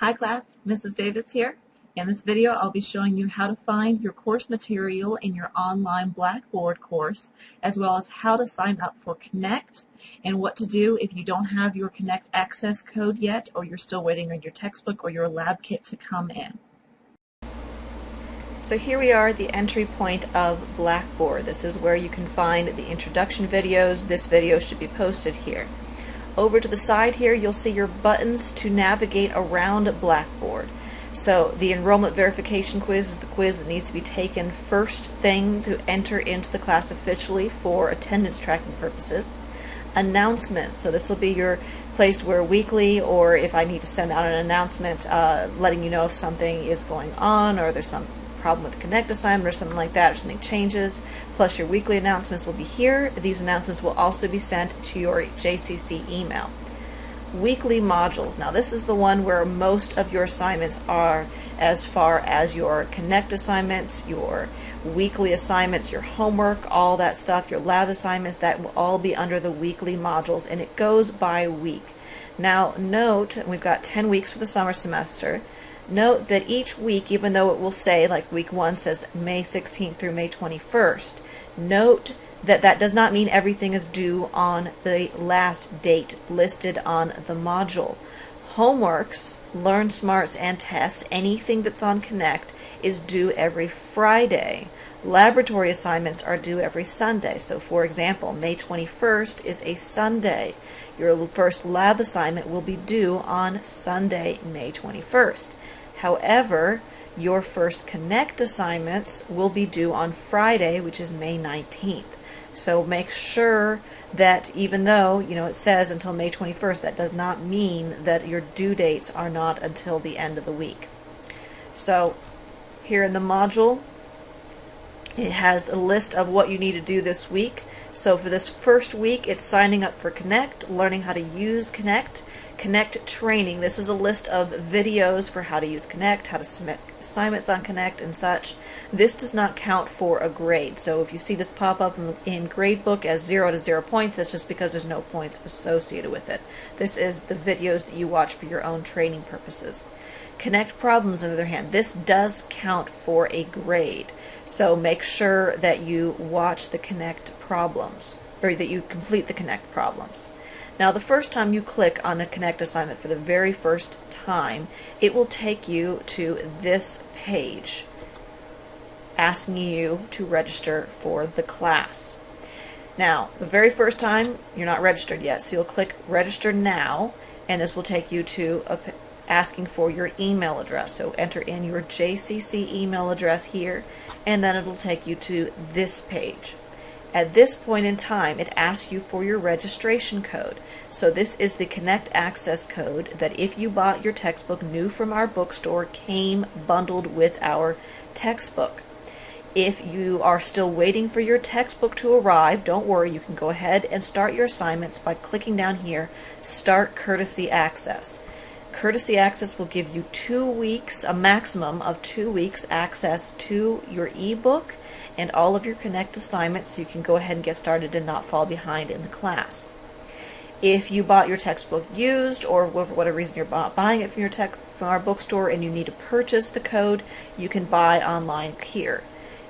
Hi class, Mrs. Davis here. In this video I'll be showing you how to find your course material in your online Blackboard course, as well as how to sign up for Connect and what to do if you don't have your Connect access code yet, or you're still waiting on your textbook or your lab kit to come in. So here we are at the entry point of Blackboard. This is where you can find the introduction videos. This video should be posted here. Over to the side here you'll see your buttons to navigate around Blackboard. So the enrollment verification quiz is the quiz that needs to be taken first thing to enter into the class officially for attendance tracking purposes. Announcements, so this will be your place where weekly, or if I need to send out an announcement letting you know if something is going on or there's some problem with the Connect assignment or something like that, or something changes, plus your weekly announcements will be here. These announcements will also be sent to your JCC email. Weekly modules. Now this is the one where most of your assignments are, as far as your Connect assignments, your weekly assignments, your homework, all that stuff, your lab assignments, that will all be under the weekly modules, and it goes by week. Now note, we've got 10 weeks for the summer semester. Note that each week, even though it will say, like week 1 says May 16th through May 21st, note that that does not mean everything is due on the last date listed on the module. Homeworks, LearnSmarts, and tests, anything that's on Connect, is due every Friday. Laboratory assignments are due every Sunday. So for example, May 21st is a Sunday. Your first lab assignment will be due on Sunday, May 21st. However, your first Connect assignments will be due on Friday, which is May 19th. So make sure that even though it says until May 21st, that does not mean that your due dates are not until the end of the week. So here in the module, it has a list of what you need to do this week. So for this first week, it's signing up for Connect, learning how to use Connect, Connect training. This is a list of videos for how to use Connect, how to submit assignments on Connect and such. This does not count for a grade. So if you see this pop up in Gradebook as 0 to 0 points, that's just because there's no points associated with it. This is the videos that you watch for your own training purposes. Connect problems, on the other hand, this does count for a grade. So make sure that you watch the Connect problems, or that you complete the Connect problems. Now the first time you click on a Connect assignment for the very first time, it will take you to this page asking you to register for the class. Now the very first time you're not registered yet, so you'll click Register Now, and this will take you to asking for your email address. So enter in your JCC email address here, and then it'll take you to this page. At this point in time, it asks you for your registration code. So this is the Connect access code that if you bought your textbook new from our bookstore, came bundled with our textbook. If you are still waiting for your textbook to arrive, don't worry, you can go ahead and start your assignments by clicking down here, Start Courtesy Access. Courtesy Access will give you 2 weeks, a maximum of 2 weeks access to your ebook and all of your Connect assignments, so you can go ahead and get started and not fall behind in the class. If you bought your textbook used, or for whatever reason you're buying it from our bookstore and you need to purchase the code, you can buy online here.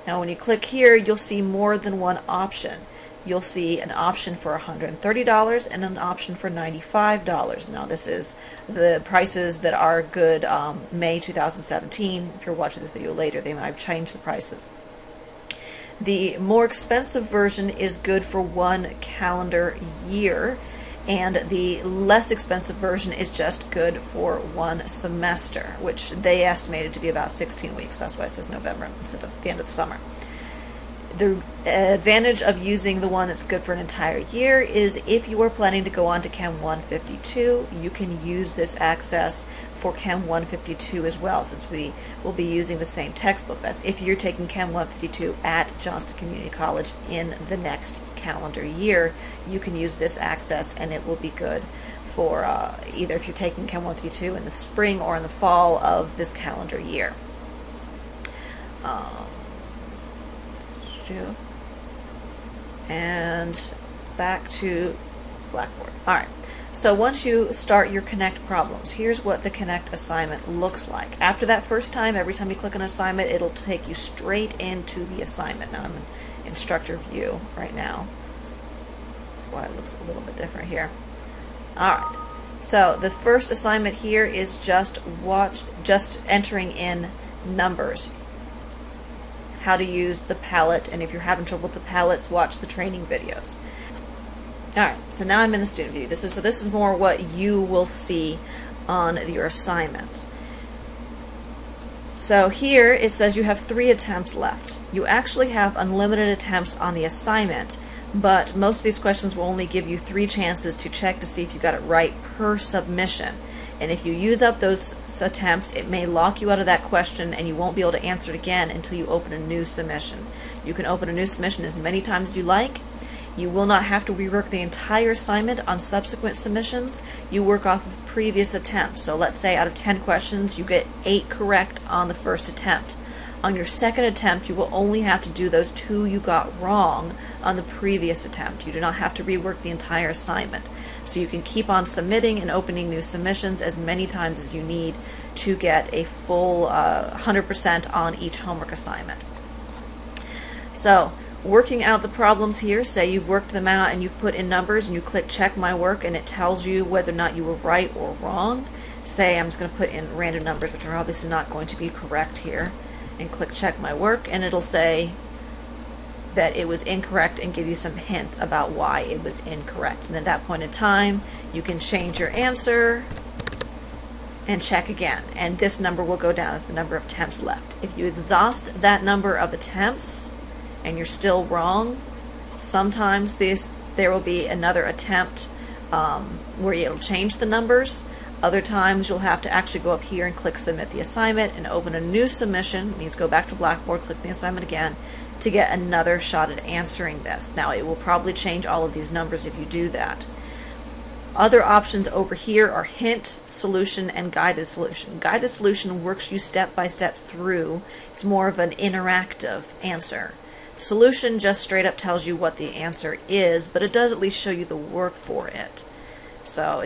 Now when you click here, you'll see more than one option. You'll see an option for $130 and an option for $95. Now this is the prices that are good May 2017. If you're watching this video later, they might have changed the prices. The more expensive version is good for 1 calendar year, and the less expensive version is just good for 1 semester, which they estimated to be about 16 weeks. That's why it says November instead of the end of the summer. The advantage of using the one that's good for an entire year is if you are planning to go on to Chem 152, you can use this access for Chem 152 as well, since we will be using the same textbook. That's if you're taking Chem 152 at Johnston Community College in the next calendar year, you can use this access, and it will be good for either if you're taking Chem 152 in the spring or in the fall of this calendar year. And back to Blackboard. Alright, So once you start your Connect problems, here's what the Connect assignment looks like. After that first time, every time you click on an assignment, it'll take you straight into the assignment. Now I'm in instructor view right now. That's why it looks a little bit different here. Alright, so the first assignment here is just entering in numbers. How to use the palette, and if you're having trouble with the palettes, watch the training videos. Alright, so now I'm in the student view. This is more what you will see on your assignments. So here it says you have 3 attempts left. You actually have unlimited attempts on the assignment, but most of these questions will only give you 3 chances to check to see if you got it right per submission. And if you use up those attempts, it may lock you out of that question and you won't be able to answer it again until you open a new submission. You can open a new submission as many times as you like. You will not have to rework the entire assignment on subsequent submissions. You work off of previous attempts. So let's say out of 10 questions, you get 8 correct on the first attempt. On your second attempt, you will only have to do those 2 you got wrong on the previous attempt. You do not have to rework the entire assignment. So you can keep on submitting and opening new submissions as many times as you need to get a full 100% on each homework assignment. So, working out the problems here, say you've worked them out and you've put in numbers and you click check my work and it tells you whether or not you were right or wrong. Say I'm just going to put in random numbers, which are obviously not going to be correct here, and click check my work, and it'll say that it was incorrect and give you some hints about why it was incorrect. And at that point in time, you can change your answer and check again, and this number will go down as the number of attempts left. If you exhaust that number of attempts and you're still wrong, sometimes there will be another attempt where it'll change the numbers. Other times you'll have to actually go up here and click submit the assignment and open a new submission. It means go back to Blackboard, click the assignment again to get another shot at answering this. Now it will probably change all of these numbers if you do that. Other options over here are hint, solution, and guided solution. Guided solution works you step by step through. It's more of an interactive answer. Solution just straight up tells you what the answer is, but it does at least show you the work for it. So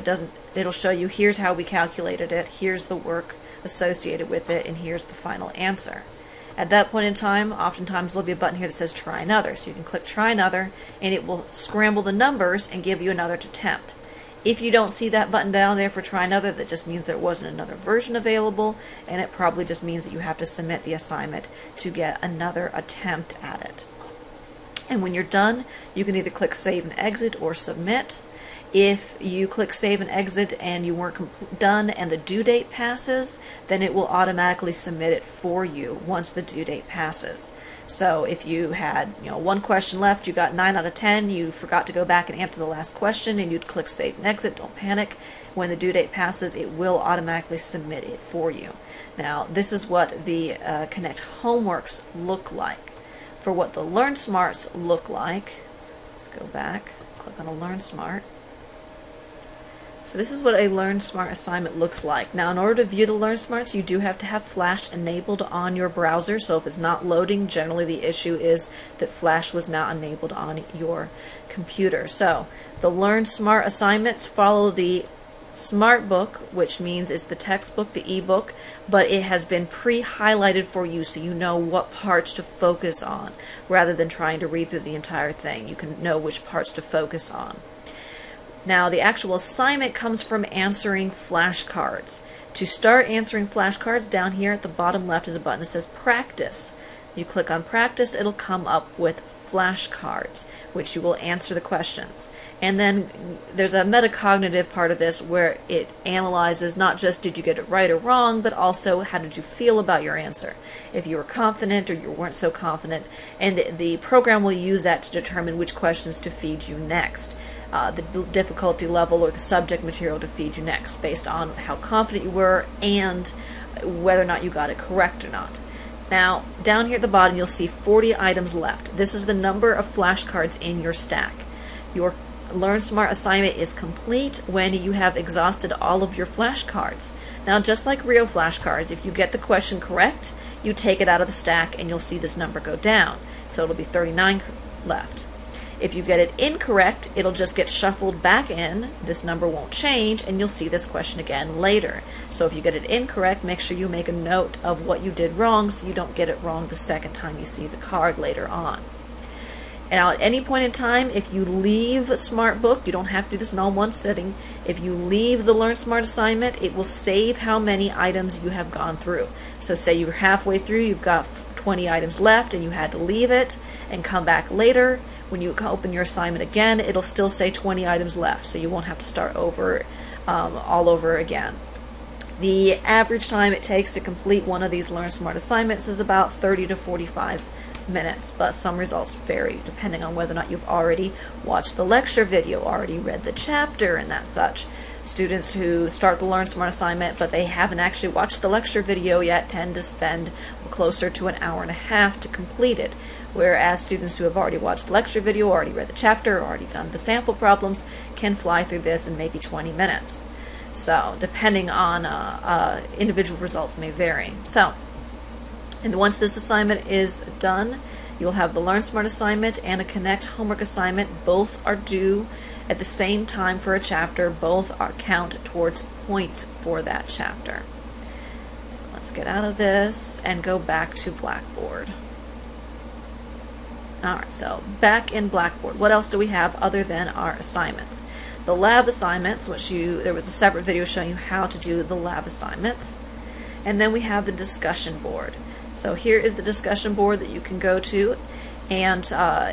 it'll show you here's how we calculated it, here's the work associated with it, and here's the final answer. At that point in time, oftentimes there'll be a button here that says try another. So you can click try another and it will scramble the numbers and give you another attempt. If you don't see that button down there for try another, that just means there wasn't another version available, and it probably just means that you have to submit the assignment to get another attempt at it. And when you're done, you can either click save and exit or submit. If you click save and exit and you weren't done and the due date passes, then it will automatically submit it for you once the due date passes. So if you had 1 question left, you got 9 out of 10, you forgot to go back and answer the last question, and you'd click save and exit, don't panic. When the due date passes, it will automatically submit it for you. Now this is what the Connect homeworks look like. For what the LearnSmarts look like, let's go back, click on a LearnSmart. So this is what a LearnSmart assignment looks like. Now in order to view the LearnSmarts, you do have to have Flash enabled on your browser. So if it's not loading, generally the issue is that Flash was not enabled on your computer. So the LearnSmart assignments follow the Smart Book, which means it's the textbook, the ebook, but it has been pre-highlighted for you so you know what parts to focus on rather than trying to read through the entire thing. You can know which parts to focus on. Now the actual assignment comes from answering flashcards. To start answering flashcards, down here at the bottom left is a button that says Practice. You click on Practice, it'll come up with flashcards, which you will answer the questions. And then there's a metacognitive part of this where it analyzes not just did you get it right or wrong, but also how did you feel about your answer. If you were confident or you weren't so confident, and the program will use that to determine which questions to feed you next. The difficulty level or the subject material to feed you next based on how confident you were and whether or not you got it correct or not. Now, down here at the bottom you'll see 40 items left. This is the number of flashcards in your stack. Your LearnSmart assignment is complete when you have exhausted all of your flashcards. Now, just like real flashcards, if you get the question correct, you take it out of the stack and you'll see this number go down. So it'll be 39 left. If you get it incorrect, it'll just get shuffled back in. This number won't change, and you'll see this question again later. So if you get it incorrect, make sure you make a note of what you did wrong so you don't get it wrong the second time you see the card later on. Now, at any point in time, if you leave SmartBook, you don't have to do this in all one sitting. If you leave the LearnSmart assignment, it will save how many items you have gone through. So say you're halfway through, you've got 20 items left, and you had to leave it and come back later. When you open your assignment again, it'll still say 20 items left, so you won't have to start over all over again. The average time it takes to complete one of these LearnSmart assignments is about 30 to 45 minutes, but some results vary depending on whether or not you've already watched the lecture video, already read the chapter, and that such. Students who start the LearnSmart assignment but they haven't actually watched the lecture video yet tend to spend closer to an hour and a half to complete it, whereas students who have already watched the lecture video, already read the chapter, already done the sample problems can fly through this in maybe 20 minutes. So depending on individual results may vary. So, and once this assignment is done, you'll have the LearnSmart assignment and a Connect homework assignment. Both are due at the same time for a chapter. Both count towards points for that chapter. So let's get out of this and go back to Blackboard. Alright, so back in Blackboard, what else do we have other than our assignments? The lab assignments, which there was a separate video showing you how to do the lab assignments. And then we have the discussion board. So here is the discussion board that you can go to and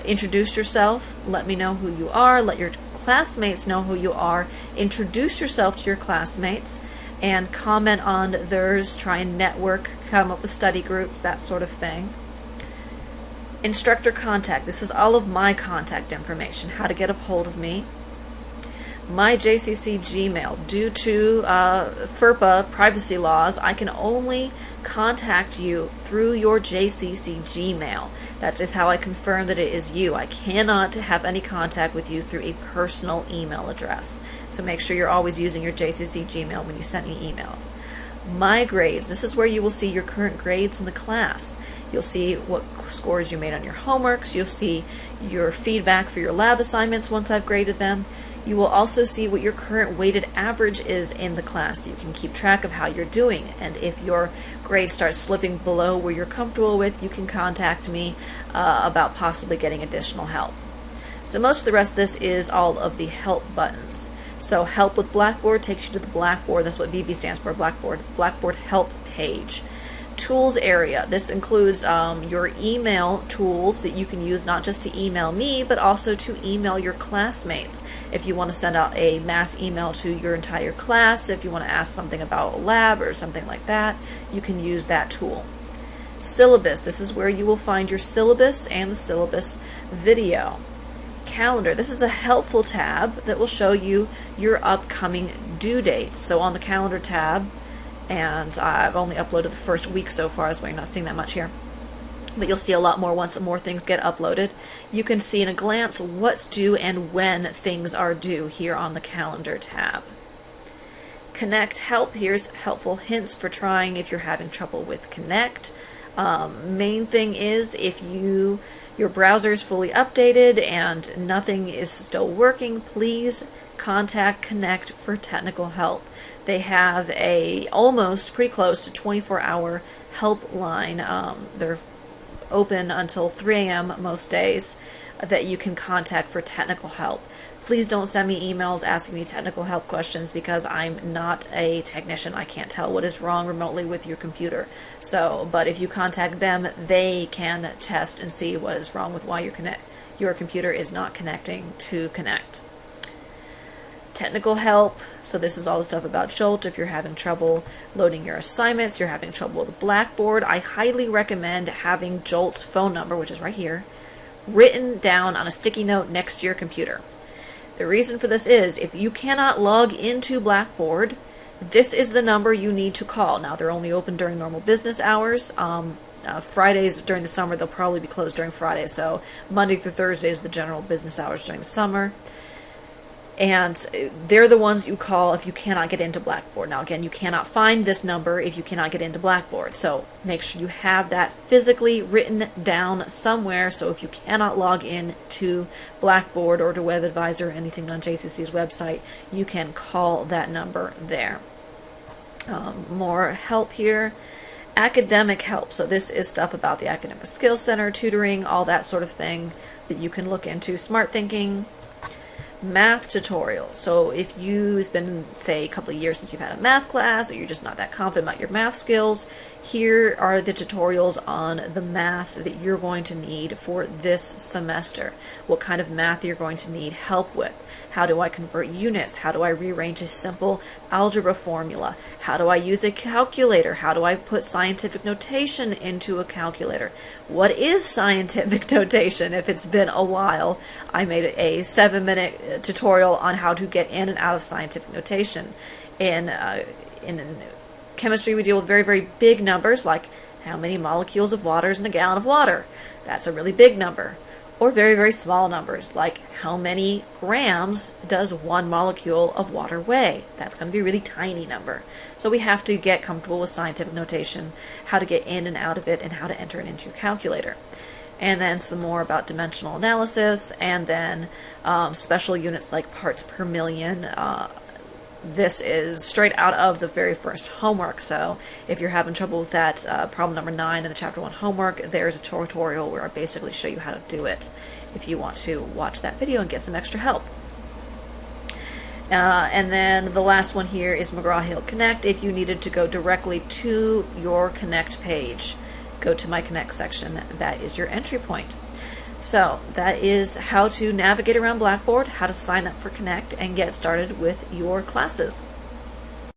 introduce yourself, let me know who you are, let your classmates know who you are, introduce yourself to your classmates, and comment on theirs, try and network, come up with study groups, that sort of thing. Instructor contact, this is all of my contact information, how to get a hold of me. My JCC Gmail, due to FERPA privacy laws, I can only contact you through your JCC Gmail. That's just how I confirm that it is you. I cannot have any contact with you through a personal email address. So make sure you're always using your JCC Gmail when you send me emails. My grades, this is where you will see your current grades in the class. You'll see what scores you made on your homeworks. You'll see your feedback for your lab assignments once I've graded them. You will also see what your current weighted average is in the class. You can keep track of how you're doing, and if your grade starts slipping below where you're comfortable with, you can contact me about possibly getting additional help. So most of the rest of this is all of the help buttons. So help with Blackboard takes you to the Blackboard, that's what BB stands for, Blackboard help page. Tools area, this includes your email tools that you can use not just to email me but also to email your classmates. If you want to send out a mass email to your entire class, if you want to ask something about a lab or something like that, you can use that tool. Syllabus, this is where you will find your syllabus and the syllabus video. Calendar, this is a helpful tab that will show you your upcoming due dates. So on the calendar tab, and I've only uploaded the first week so far, that's why you're not seeing that much here. But you'll see a lot more once more things get uploaded. You can see in a glance what's due and when things are due here on the calendar tab. Connect help, here's helpful hints for trying if you're having trouble with Connect. Main thing is if your browser is fully updated and nothing is still working, please contact Connect for technical help. They have a almost pretty close to 24-hour helpline. They're open until 3 a.m. most days that you can contact for technical help. Please don't send me emails asking me technical help questions because I'm not a technician. I can't tell what is wrong remotely with your computer. But if you contact them, they can test and see what is wrong with why your computer is not connecting to Connect. Technical help, so this is all the stuff about Jolt. If you're having trouble loading your assignments, you're having trouble with Blackboard, I highly recommend having Jolt's phone number, which is right here, written down on a sticky note next to your computer. The reason for this is if you cannot log into Blackboard, this is the number you need to call. Now they're only open during normal business hours. Fridays during the summer, they'll probably be closed during Fridays, so Monday through Thursday is the general business hours during the summer. And they're the ones you call if you cannot get into Blackboard. Now again, you cannot find this number if you cannot get into Blackboard. So make sure you have that physically written down somewhere, so if you cannot log in to Blackboard or to WebAdvisor or anything on JCC's website, you can call that number there. More help here. Academic help. So this is stuff about the Academic Skills Center, tutoring, all that sort of thing that you can look into. Smart thinking. Math tutorial. So if it's been, say, a couple of years since you've had a math class, or you're just not that confident about your math skills, here are the tutorials on the math that you're going to need for this semester. What kind of math you're going to need help with. How do I convert units? How do I rearrange a simple algebra formula? How do I use a calculator? How do I put scientific notation into a calculator? What is scientific notation? If it's been a while, I made a 7-minute tutorial on how to get in and out of scientific notation. In chemistry, we deal with very, very big numbers, like how many molecules of water is in a gallon of water. That's a really big number. Or very, very small numbers, like how many grams does 1 molecule of water weigh? That's going to be a really tiny number. So we have to get comfortable with scientific notation, how to get in and out of it, and how to enter it into your calculator. And then some more about dimensional analysis, and then special units like parts per million. This is straight out of the very first homework, so if you're having trouble with that, problem number 9 in the chapter 1 homework, there's a tutorial where I basically show you how to do it if you want to watch that video and get some extra help. And then the last one here is McGraw-Hill Connect. If you needed to go directly to your Connect page, go to my Connect section. That is your entry point. So that is how to navigate around Blackboard, how to sign up for Connect, and get started with your classes.